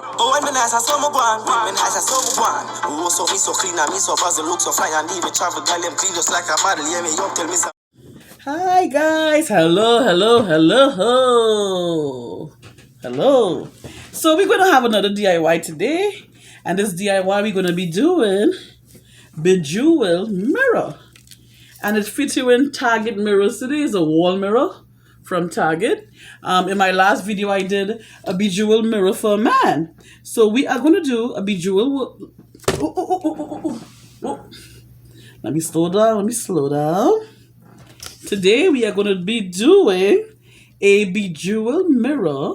Oh, when me nice as summer one, me nice as summer one. Oh, so me so clean and me so fast, look so fly and even travel, girl, them clean just like a model. Yeah, me young, tell me so. Hi guys, hello. So we're gonna have another DIY today, and this DIY we're gonna be doing Bejeweled mirror, and it's featuring Target mirrors today. It's a wall mirror from Target. In my last video, I did a bejeweled mirror for a man. So we are going to do a bejeweled... Let me slow down. Today, we are going to be doing a bejeweled mirror,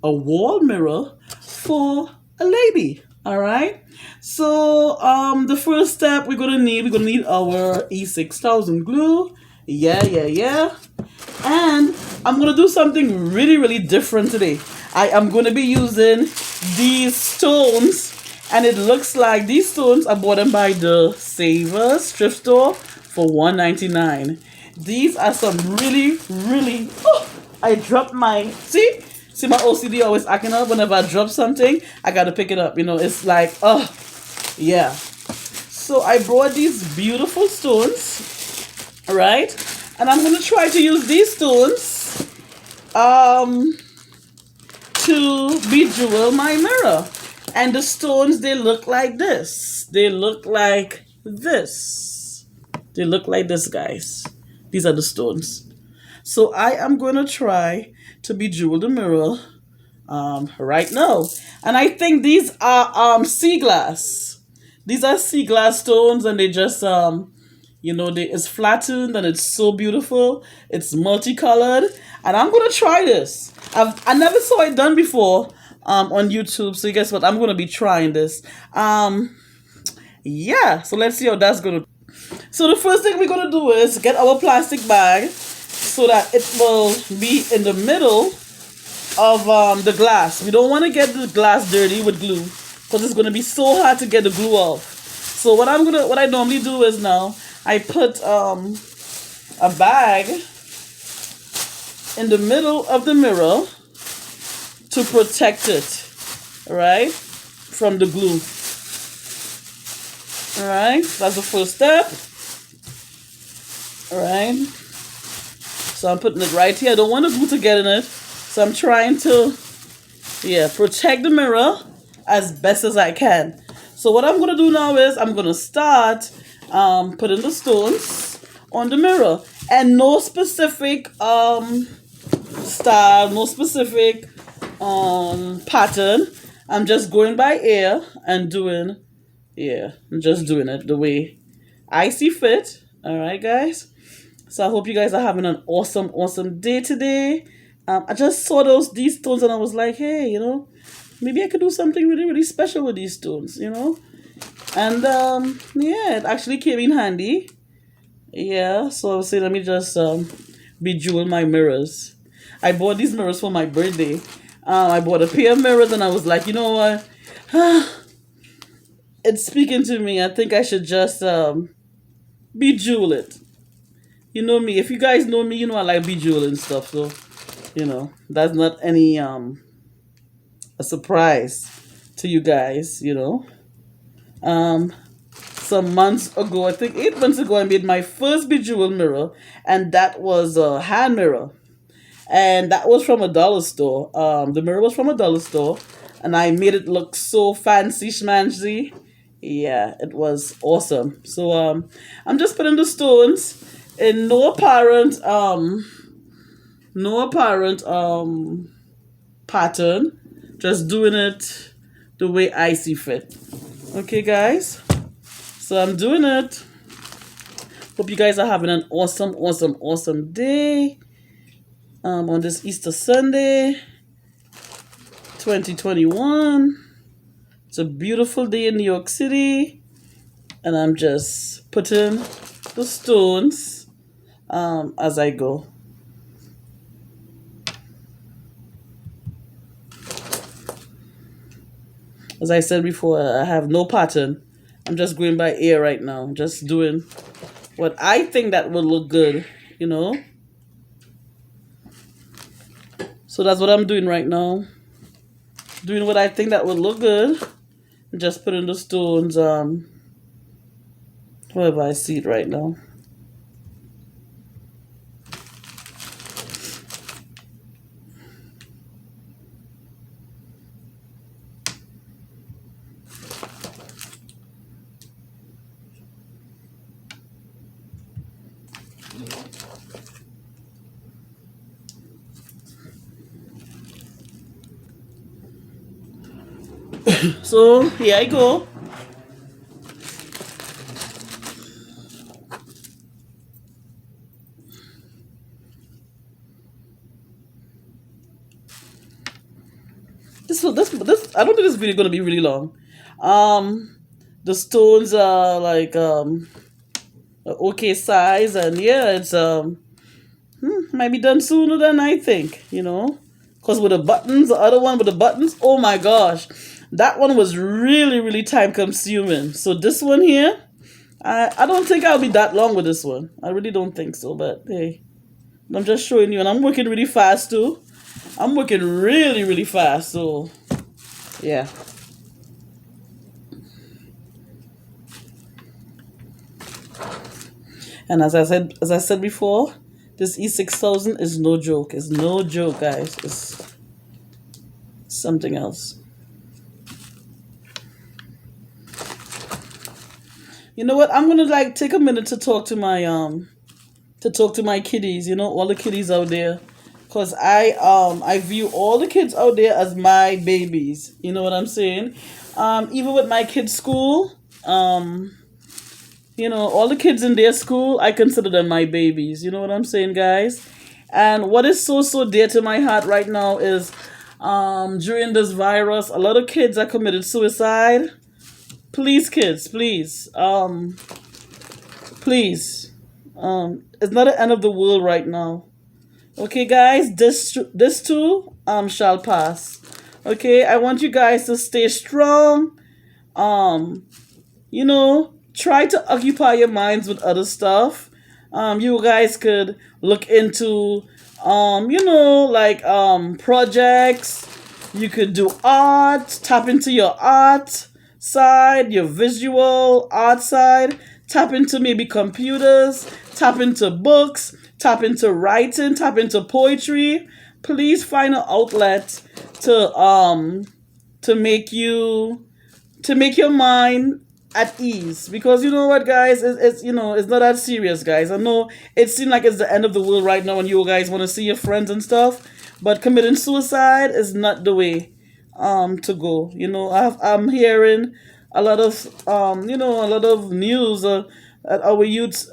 a wall mirror for a lady. All right. So the first step we're going to need our E6000 glue. Yeah. And I'm going to do something really different today. I am going to be using these stones, and it looks like these stones, I bought them by the Savers thrift store for $1.99. These are some really, I dropped my, see my OCD always acting up. Whenever I drop something, I got to pick it up. You know, it's like, yeah. So I brought these beautiful stones, right? And I'm going to try to use these stones to bejewel my mirror. And the stones, they look like this. They look like this, guys. These are the stones. So I am going to try to bejewel the mirror right now. And I think these are sea glass. These are sea glass stones, and they just... you know, it's flattened and it's so beautiful. It's multicolored, and I'm gonna try this. I never saw it done before on YouTube. So guess what? I'm gonna be trying this. Yeah. So let's see how that's gonna. So the first thing we're gonna do is get our plastic bag so that it will be in the middle of the glass. We don't want to get the glass dirty with glue because it's gonna be so hard to get the glue off. So what I normally do is now I put a bag in the middle of the mirror to protect it, right, from the glue. All right, that's the first step. All right, so I'm putting it right here. I don't want the glue to get in it, so I'm trying to, protect the mirror as best as I can. So what I'm going to do now is I'm going to start putting the stones on the mirror, and no specific style, no specific pattern. I'm just going by ear and doing, I'm just doing it the way I see fit. All right, guys. So I hope you guys are having an awesome day today. I just saw these stones, and I was like, hey, you know, maybe I could do something really special with these stones, you know. And it actually came in handy. Yeah, so I was saying, let me just bejewel my mirrors. I bought these mirrors for my birthday. I bought a pair of mirrors, and I was like, you know what? It's speaking to me. I think I should just bejewel it. You know me. If you guys know me, you know I like bejeweling stuff. So, you know, that's not any a surprise to you guys, you know. Some months ago, I think 8 months ago, I made my first bejeweled mirror, and that was a hand mirror, and that was from a dollar store. The mirror was from a dollar store, and I made it look so fancy schmancy. Yeah, it was awesome. So I'm just putting the stones in no apparent pattern, just doing it the way I see fit. Okay, guys, so I'm doing it. Hope you guys are having an awesome day on this Easter Sunday 2021. It's a beautiful day in New York City, and I'm just putting the stones as I go. As I said before, I have no pattern. I'm just going by ear right now. I'm just doing what I think that would look good, you know. So that's what I'm doing right now. doing what I think that would look good. Just putting the stones, wherever I see it right now. So here I go. This I don't think this video is gonna be really long. The stones are like okay size, and yeah, it's might be done sooner than I think. Cause with the buttons, the other one with the buttons, oh my gosh, that one was really time consuming. So this one here, I don't think I'll be that long with this one. I really don't think so. But hey, I'm just showing you, and I'm working really fast too. I'm working really fast. So yeah. And as I said before, this E6000 is no joke. It's no joke, guys. It's something else. You know what? I'm gonna like take a minute to talk to my kiddies. All the kiddies out there, cause I view all the kids out there as my babies. You know what I'm saying? Even with my kids' school, all the kids in their school, I consider them my babies. You know what I'm saying, guys? And what is so dear to my heart right now is, during this virus, a lot of kids are committed suicide. Please, kids, please. Please. It's not the end of the world right now. Okay, guys, this too shall pass. Okay, I want you guys to stay strong. Try to occupy your minds with other stuff. You guys could look into projects. You could do art, tap into your art side, your visual art side, tap into maybe computers, tap into books, tap into writing, tap into poetry. Please find an outlet to make your mind at ease, because you know what, guys, it's not that serious, guys. I know it seems like it's the end of the world right now and you guys want to see your friends and stuff, but committing suicide is not the way to go. I'm hearing a lot of news that our youths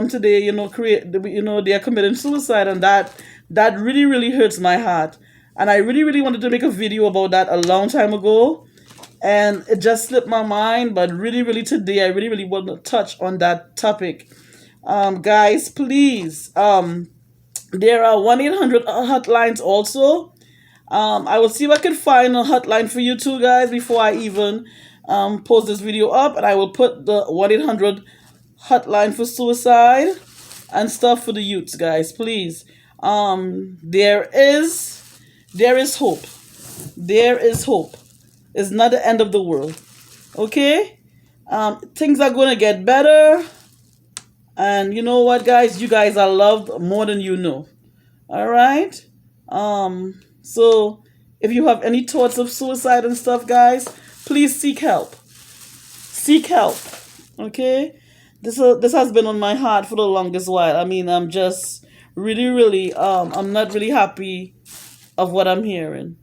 today they are committing suicide, and that really hurts my heart. And I really wanted to make a video about that a long time ago, and it just slipped my mind. But really today I really want to touch on that topic. Guys, please, there are 1-800 hotlines also. I will see if I can find a hotline for you too, guys, before I even post this video up, and I will put the 1-800 hotline for suicide and stuff for the youths, guys. Please, there is hope. There is hope. It's not the end of the world. Okay? Things are going to get better. And you know what, guys? You guys are loved more than you know. All right? So if you have any thoughts of suicide and stuff, guys, please seek help. Seek help. Okay? This has been on my heart for the longest while. I mean, I'm just really I'm not really happy of what I'm hearing,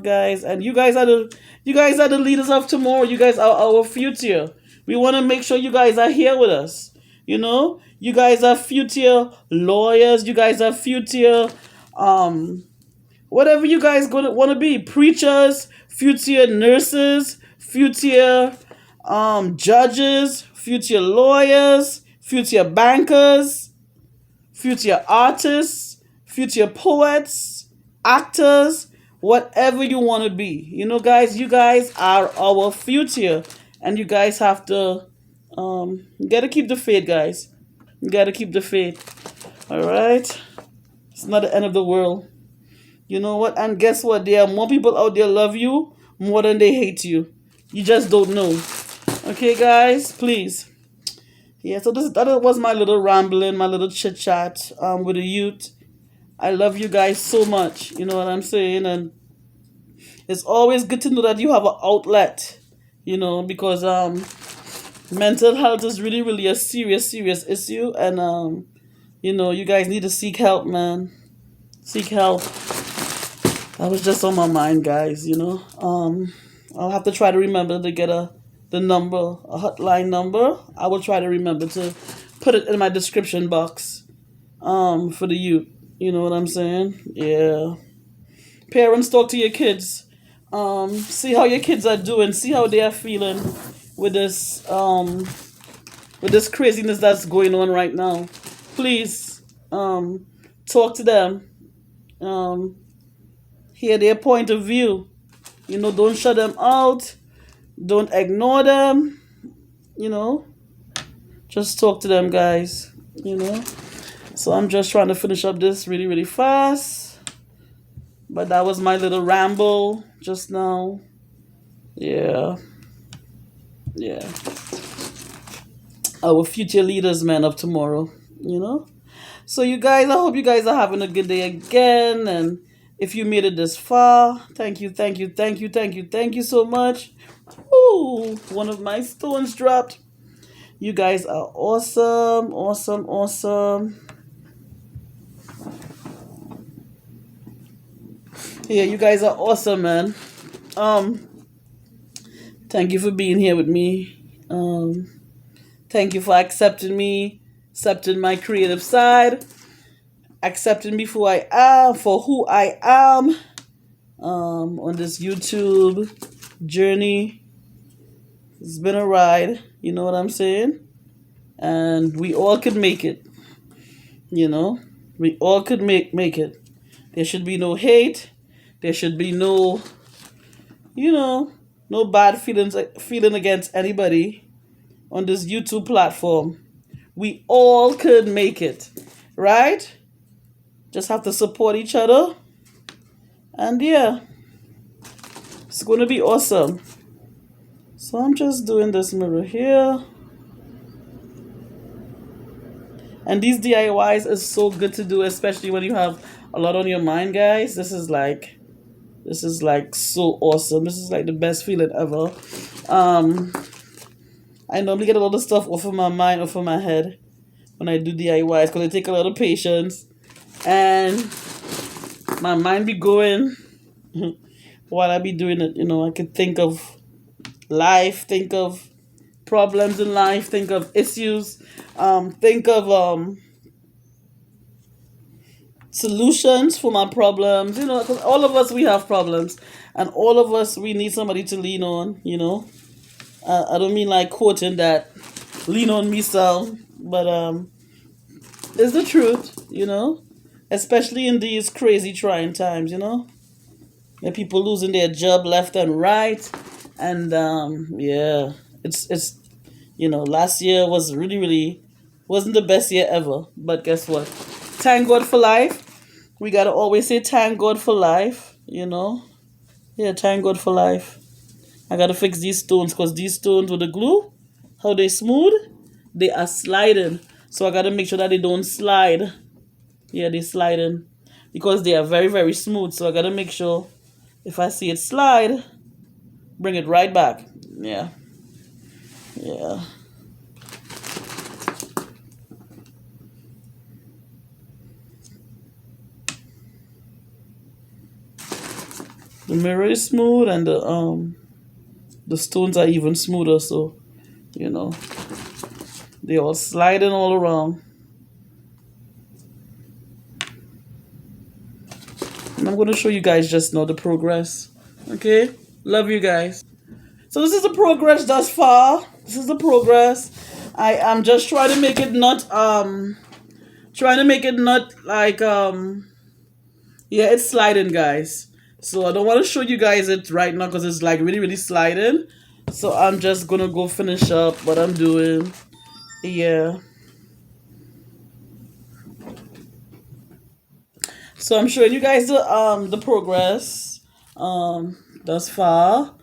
guys. And you guys are the leaders of tomorrow. You guys are our future. We want to make sure you guys are here with us. You guys are future lawyers. You guys are future whatever you guys want to be, preachers, future nurses, future judges, future lawyers, future bankers, future artists, future poets, actors, whatever you want to be. Guys, you guys are our future, and you guys have to you gotta keep the faith, guys. You gotta keep the faith. All right? It's not the end of the world. You know what? And guess what? There are more people out there love you more than they hate you. You just don't know. Okay, guys, please. Yeah, so that was my little rambling, my little chit chat with the youth. I love you guys so much. You know what I'm saying? And it's always good to know that you have an outlet. You know, because mental health is really, really a serious, serious issue, and you know, you guys need to seek help, man. Seek help. That was just on my mind, guys. You know, I'll have to try to remember to get the number, a hotline number. I will try to remember to put it in my description box for the youth. You know what I'm saying? Yeah. Parents, talk to your kids. See how your kids are doing. See how they are feeling with this craziness that's going on right now. Please, talk to them. Hear their point of view. You know, don't shut them out. Don't ignore them. You know, just talk to them, guys. You know. So I'm just trying to finish up this really, really fast. But that was my little ramble just now. Yeah. Yeah. Our future leaders, man, of tomorrow. You know. So you guys, I hope you guys are having a good day again. And if you made it this far, thank you, thank you, thank you, thank you, thank you so much. Ooh, one of my stones dropped. You guys are awesome, awesome, awesome. Yeah, you guys are awesome, man. Thank you for being here with me. Thank you for accepting me, accepting my creative side, accepting me for who I am on this YouTube journey. It's been a ride, you know what I'm saying? And we all could make it. You know? We all could make it. There should be no hate. There should be no, you know, no bad feeling against anybody on this YouTube platform. We all could make it, right? Just have to support each other. And yeah, it's going to be awesome. So I'm just doing this mirror here. And these DIYs is so good to do, especially when you have a lot on your mind, guys. This is like so awesome. This is like the best feeling ever. I normally get a lot of stuff off of my mind, off of my head when I do DIYs because it take a lot of patience. And my mind be going while I be doing it. You know, I could think of life, think of problems in life, think of issues, think of solutions for my problems. You know, 'cause all of us, we have problems, and all of us, we need somebody to lean on. You know, I don't mean like quoting that "lean on me" sound, but it's the truth. You know, especially in these crazy trying times. You know, there are people losing their job left and right, and yeah, it's you know, last year was really, really wasn't the best year ever. But guess what? Thank God for life. We gotta always say thank God for life, you know. Yeah, thank God for life. I gotta fix these stones because these stones with the glue, how they smooth, they are sliding. So I gotta make sure that they don't slide. Yeah, they sliding because they are very, very smooth. So I gotta make sure if I see it slide, bring it right back. Yeah. Yeah. The mirror is smooth and the stones are even smoother, so you know they all sliding all around. And I'm gonna show you guys just now the progress. Okay? Love you guys. So this is the progress thus far. This is the progress. I am just trying to make it not like yeah, it's sliding, guys. So I don't want to show you guys it right now because it's like really, really sliding. So I'm just gonna go finish up what I'm doing. Yeah. So I'm showing you guys the progress. thus far.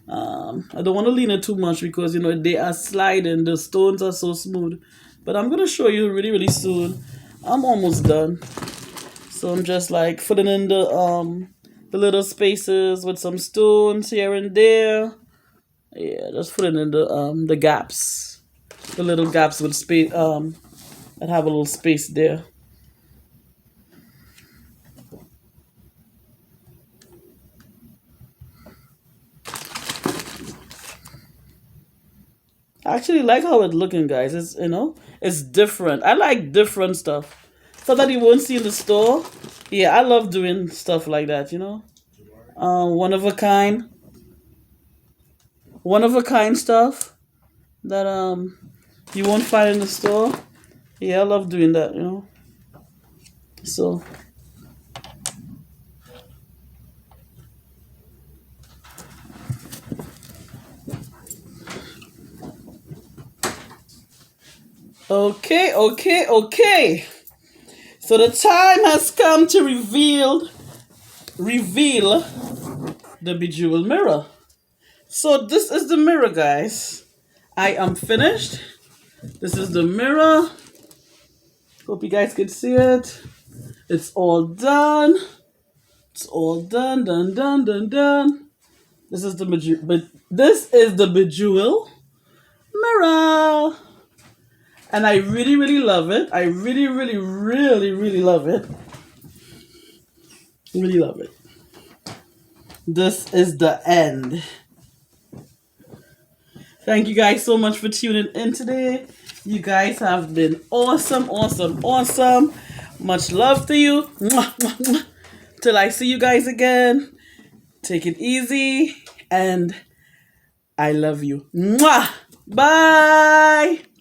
I don't want to lean it too much because they are sliding. The stones are so smooth. But I'm gonna show you really, really soon. I'm almost done. So I'm just like filling in the little spaces with some stones here and there. Yeah, just filling in the gaps. The little gaps with space that have a little space there. I actually like how it's looking, guys. It's different. I like different stuff. Stuff that you won't see in the store. Yeah, I love doing stuff like that. One of a kind. One of a kind stuff that you won't find in the store. Yeah, I love doing that. So okay. So the time has come to reveal the bejeweled mirror. So this is the mirror, guys. I am finished. This is the mirror. Hope you guys can see it. It's all done. It's all done, done. This is the bejewel mirror. And I really, really love it. I really, really, really, really love it. Really love it. This is the end. Thank you guys so much for tuning in today. You guys have been awesome. Much love to you. Mwah, mwah, mwah. Till I see you guys again. Take it easy. And I love you. Mwah. Bye.